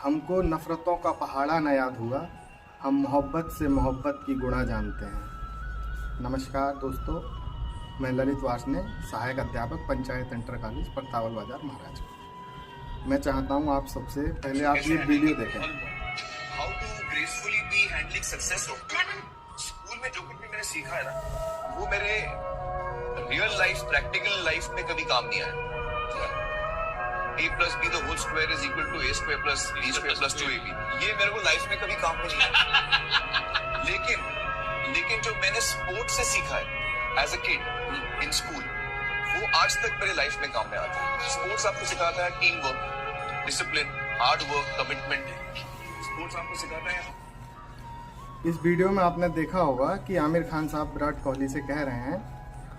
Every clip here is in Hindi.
हमको नफ़रतों का पहाड़ा न याद हुआ, हम मोहब्बत से मोहब्बत की गुणा जानते हैं। नमस्कार दोस्तों, मैं ललित वार्ष्णेय, सहायक अध्यापक पंचायत इंटर कॉलेज परतावल बाजार महाराज। मैं चाहता हूं आप सबसे पहले आप ये वीडियो देखें। How to gracefully be handling success. School में जो कुछ भी मैंने सीखा है ना, वो मेरे रियल लाइफ प्रैक्टिकल लाइफ में कभी काम नहीं आया। a plus b the whole square is equal to a square plus b square plus 2ab, ये मेरे को लाइफ में कभी काम में नहीं आया। लेकिन जो मैंने स्पोर्ट से सीखा है as a kid in school, वो आज तक मेरे लाइफ में काम में आता है। स्पोर्ट्स आपको सिखाता है team work, discipline, hard work, commitment. Sports आपको सिखाता है। इस वीडियो में आपने देखा होगा कि आमिर खान साहब विराट कोहली से कह रहे हैं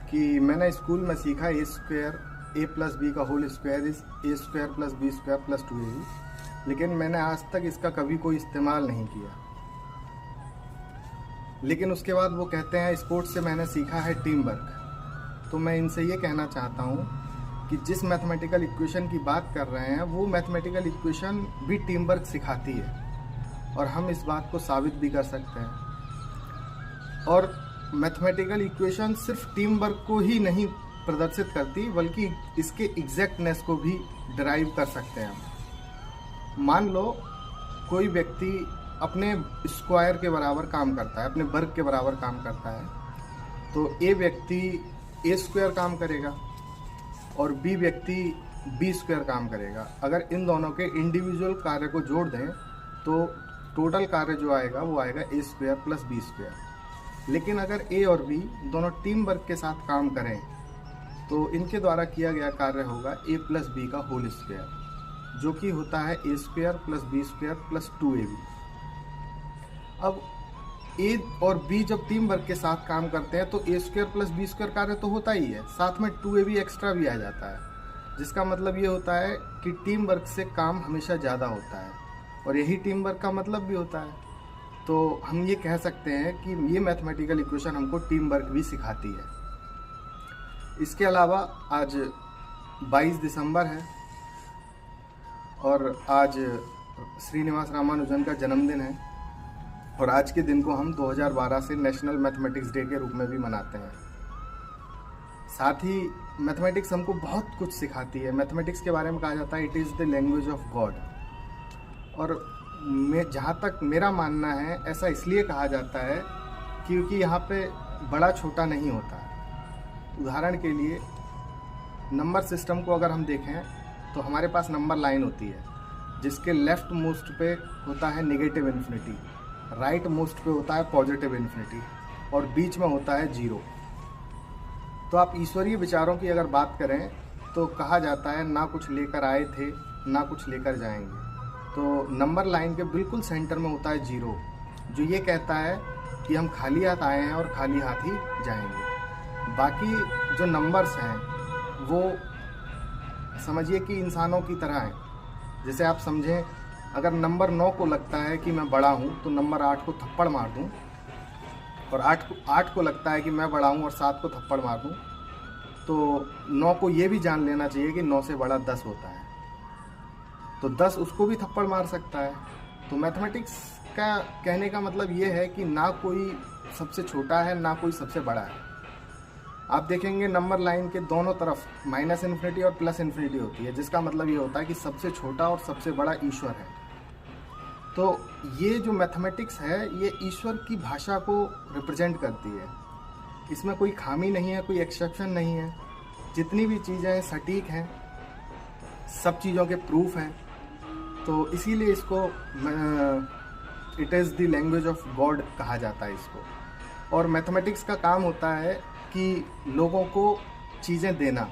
कि मैंने स्कूल में सीखा a square a plus B का whole square is a square plus B square plus 2ab, लेकिन मैंने आज तक इसका कभी कोई इस्तेमाल नहीं किया। लेकिन उसके बाद वो कहते हैं स्पोर्ट्स से मैंने सीखा है टीम वर्क। तो मैं इनसे ये कहना चाहता हूँ कि जिस मैथमेटिकल इक्वेशन की बात कर रहे हैं वो मैथमेटिकल इक्वेशन भी टीम वर्क सिखाती है, और हम इस बात को साबित भी कर सकते हैं। और मैथमेटिकल इक्वेशन सिर्फ टीम वर्क को ही नहीं प्रदर्शित करती, बल्कि इसके एग्जैक्टनेस को भी डिराइव कर सकते हैं हम। मान लो कोई व्यक्ति अपने स्क्वायर के बराबर काम करता है, अपने वर्ग के बराबर काम करता है, तो ए व्यक्ति ए स्क्वायर काम करेगा और बी व्यक्ति बी स्क्वायर काम करेगा। अगर इन दोनों के इंडिविजुअल कार्य को जोड़ दें तो टोटल कार्य जो आएगा वो आएगा ए स्क्वायर प्लस बी स्क्वायर। लेकिन अगर ए और बी दोनों टीम वर्क के साथ काम करें तो इनके द्वारा किया गया कार्य होगा ए प्लस बी का होल स्क्वायर, जो कि होता है A square plus B square plus 2ab। अब ए और बी जब टीम वर्क के साथ काम करते हैं तो ए स्क्वायर प्लस बी स्क्वायर कार्य तो होता ही है, साथ में 2ab एक्स्ट्रा भी आ जाता है, जिसका मतलब ये होता है कि टीम वर्क से काम हमेशा ज़्यादा होता है, और यही टीम वर्क का मतलब भी होता है। तो हम ये कह सकते हैं कि ये मैथमेटिकल इक्वेशन हमको टीम वर्क भी सिखाती है। इसके अलावा आज 22 दिसंबर है और आज श्रीनिवास रामानुजन का जन्मदिन है, और आज के दिन को हम 2012 से नेशनल मैथमेटिक्स डे के रूप में भी मनाते हैं। साथ ही मैथमेटिक्स हमको बहुत कुछ सिखाती है। मैथमेटिक्स के बारे में कहा जाता है it is the language of God, और जहाँ तक मेरा मानना है ऐसा इसलिए कहा जाता है क्योंकि यहाँ पे बड़ा छोटा नहीं होता है। उदाहरण के लिए नंबर सिस्टम को अगर हम देखें तो हमारे पास नंबर लाइन होती है, जिसके लेफ्ट मोस्ट पे होता है नेगेटिव इन्फिनिटी, राइट मोस्ट पे होता है पॉजिटिव इन्फिनिटी, और बीच में होता है 0। तो आप ईश्वरीय विचारों की अगर बात करें तो कहा जाता है ना कुछ लेकर आए थे ना कुछ लेकर जाएंगे। तो नंबर लाइन के बिल्कुल सेंटर में होता है 0, जो ये कहता है कि हम खाली हाथ आए हैं और खाली हाथ ही जाएंगे। बाकी जो नंबर्स हैं वो समझिए कि इंसानों की तरह हैं। जैसे आप समझें, अगर नंबर 9 को लगता है कि मैं बड़ा हूँ तो नंबर 8 को थप्पड़ मार दूँ, और 8 को लगता है कि मैं बड़ा हूँ और 7 को थप्पड़ मार दूँ, तो 9 को ये भी जान लेना चाहिए कि 9 से बड़ा 10 होता है, तो 10 उसको भी थप्पड़ मार सकता है। तो मैथमेटिक्स का कहने का मतलब ये है कि ना कोई सबसे छोटा है ना कोई सबसे बड़ा है। आप देखेंगे नंबर लाइन के दोनों तरफ माइनस इन्फिनिटी और प्लस इन्फिनिटी होती है, जिसका मतलब ये होता है कि सबसे छोटा और सबसे बड़ा ईश्वर है। तो ये जो मैथमेटिक्स है ये ईश्वर की भाषा को रिप्रेजेंट करती है। इसमें कोई खामी नहीं है, कोई एक्सेप्शन नहीं है। जितनी भी चीज़ें सटीक हैं, सब चीज़ों के प्रूफ हैं। तो इसीलिए इसको it is the language of God कहा जाता है इसको। और मैथमेटिक्स का काम होता है कि लोगों को चीज़ें देना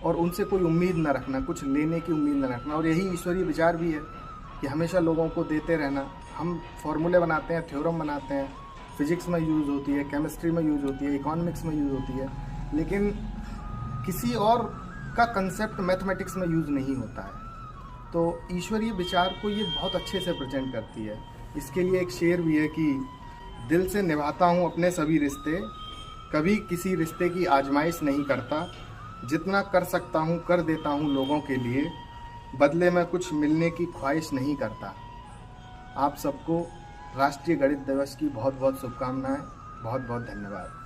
और उनसे कोई उम्मीद न रखना, कुछ लेने की उम्मीद न रखना, और यही ईश्वरीय विचार भी है कि हमेशा लोगों को देते रहना। हम फॉर्मूले बनाते हैं, थ्योरम बनाते हैं, फिजिक्स में यूज़ होती है, केमिस्ट्री में यूज़ होती है, इकोनॉमिक्स में यूज़ होती है, लेकिन किसी और का कंसेप्ट मैथमेटिक्स में यूज़ नहीं होता है। तो ईश्वरीय विचार को ये बहुत अच्छे से प्रेजेंट करती है। इसके लिए एक शेर भी है कि दिल से निभाता हूँ अपने सभी रिश्ते, कभी किसी रिश्ते की आजमाइश नहीं करता, जितना कर सकता हूँ कर देता हूँ लोगों के लिए, बदले में कुछ मिलने की ख्वाहिश नहीं करता। आप सबको राष्ट्रीय गणित दिवस की बहुत बहुत शुभकामनाएं। बहुत बहुत धन्यवाद।